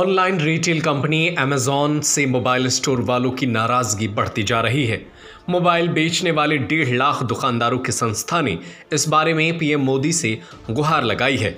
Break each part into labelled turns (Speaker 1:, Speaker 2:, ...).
Speaker 1: Online retail company Amazon से mobile store वालों की नाराजगी बढ़ती जा रही है। मोबाइल बेचने वाले 1.5 लाख दुकानदारों की संस्था ने इस बारे में पीएम मोदी से गुहार लगाई है।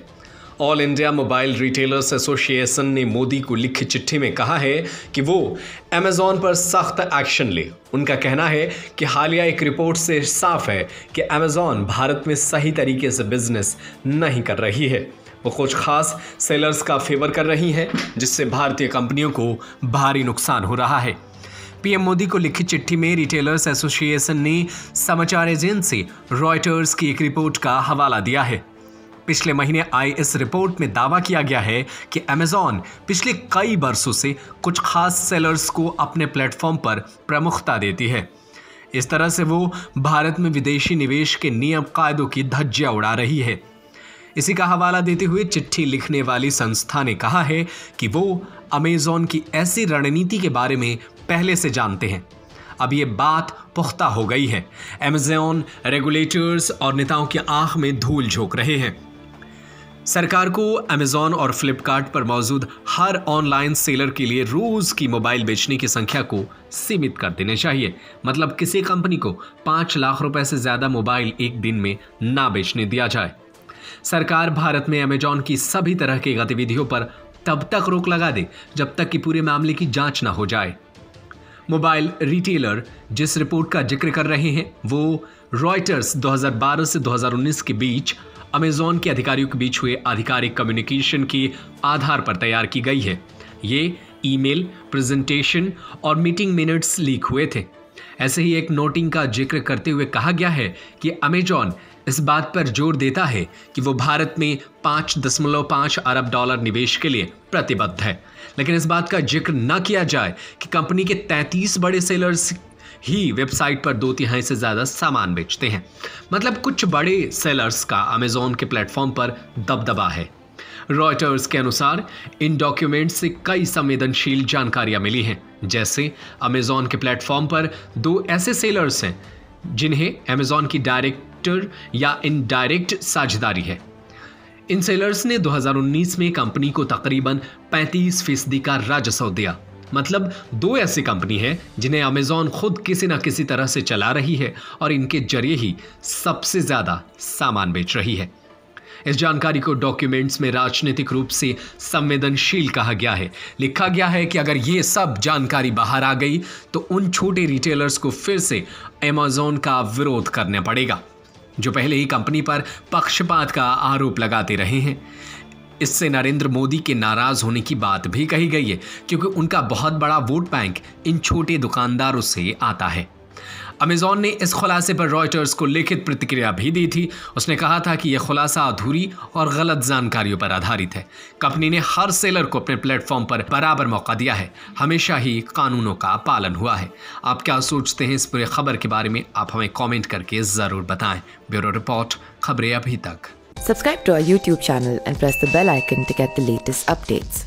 Speaker 1: All India mobile retailers association ने मोदी को लिखी चिट्ठी में कहा है कि वो अमेजॉन पर सख्त एक्शन ले। उनका कहना है कि हालिया एक रिपोर्ट से साफ है कि अमेजॉन भारत में सही तरीके से बिजनेस नहीं कर रही है। वो कुछ खास सेलर्स का फेवर कर रही है, जिससे भारतीय कंपनियों को भारी नुकसान हो रहा है। पीएम मोदी को लिखी चिट्ठी में रिटेलर्स एसोसिएशन ने समाचार एजेंसी रॉयटर्स की एक रिपोर्ट का हवाला दिया है। पिछले महीने आई इस रिपोर्ट में दावा किया गया है कि अमेजॉन पिछले कई बरसों से कुछ खास सेलर्स को अपने प्लेटफॉर्म पर प्रमुखता देती है। इस तरह से वो भारत में विदेशी निवेश के नियम कायदों की धज्जियां उड़ा रही है। इसी का हवाला देते हुए चिट्ठी लिखने वाली संस्था ने कहा है कि वो अमेजॉन की ऐसी रणनीति के बारे में पहले से जानते हैं। अब ये बात पुख्ता हो गई है। अमेजॉन रेगुलेटर्स और नेताओं की आंख में धूल झोंक रहे हैं। सरकार को अमेजॉन और फ्लिपकार्ट पर मौजूद हर ऑनलाइन सेलर के लिए रोज की मोबाइल बेचने की संख्या को सीमित कर देना चाहिए। मतलब किसी कंपनी को 5 लाख रुपए से ज्यादा मोबाइल एक दिन में ना बेचने दिया जाए। सरकार भारत में अमेजॉन की सभी तरह की गतिविधियों पर तब तक रोक लगा दे जब तक कि पूरे मामले की जांच ना हो जाए। मोबाइल रिटेलर जिस रिपोर्ट का जिक्र कर रहे हैं वो रॉयटर्स 2012 से 2019 के बीच अमेजॉन के अधिकारियों के बीच हुए आधिकारिक कम्युनिकेशन के आधार पर तैयार की गई है। ये ईमेल, प्रेजेंटेशन और मीटिंग मिनट्स लीक हुए थे। ऐसे ही एक नोटिंग का जिक्र करते हुए कहा गया है कि अमेजॉन इस बात पर जोर देता है कि वो भारत में $5.5 अरब निवेश के लिए प्रतिबद्ध है, लेकिन इस बात का जिक्र न किया जाए कि कंपनी के 33 बड़े सेलर्स ही वेबसाइट पर 2/3 से ज़्यादा सामान बेचते हैं। मतलब कुछ बड़े सेलर्स का अमेजॉन के प्लेटफॉर्म पर दबदबा है। रॉयटर्स के अनुसार इन डॉक्यूमेंट से कई संवेदनशील जानकारियां मिली हैं। जैसे अमेजॉन के प्लेटफॉर्म पर 2 ऐसे सेलर्स हैं जिन्हें अमेजॉन की डायरेक्टर या इनडायरेक्ट साझेदारी है। इन सेलर्स ने 2019 में कंपनी को तकरीबन 35% का राजस्व दिया। मतलब 2 ऐसी कंपनी है जिन्हें अमेजॉन खुद किसी न किसी तरह से चला रही है और इनके जरिए ही सबसे ज्यादा सामान बेच रही है। इस जानकारी को डॉक्यूमेंट्स में राजनीतिक रूप से संवेदनशील कहा गया है। लिखा गया है कि अगर ये सब जानकारी बाहर आ गई तो उन छोटे रिटेलर्स को फिर से अमेजॉन का विरोध करना पड़ेगा, जो पहले ही कंपनी पर पक्षपात का आरोप लगाते रहे हैं। इससे नरेंद्र मोदी के नाराज होने की बात भी कही गई है, क्योंकि उनका बहुत बड़ा वोट बैंक इन छोटे दुकानदारों से आता है। अमेजॉन ने इस खुलासे पर रॉयटर्स को लिखित प्रतिक्रिया भी दी थी। उसने कहा था कि यह खुलासा अधूरी और गलत जानकारियों पर आधारित है। कंपनी ने हर सेलर को अपने प्लेटफॉर्म पर बराबर मौका दिया है। हमेशा ही कानूनों का पालन हुआ है। आप क्या सोचते हैं इस पूरी खबर के बारे में? आप हमें कमेंट करके जरूर बताएं। ब्यूरो रिपोर्ट, खबरें अभी तक।
Speaker 2: Subscribe to our YouTube channel and press the bell icon to get the latest updates.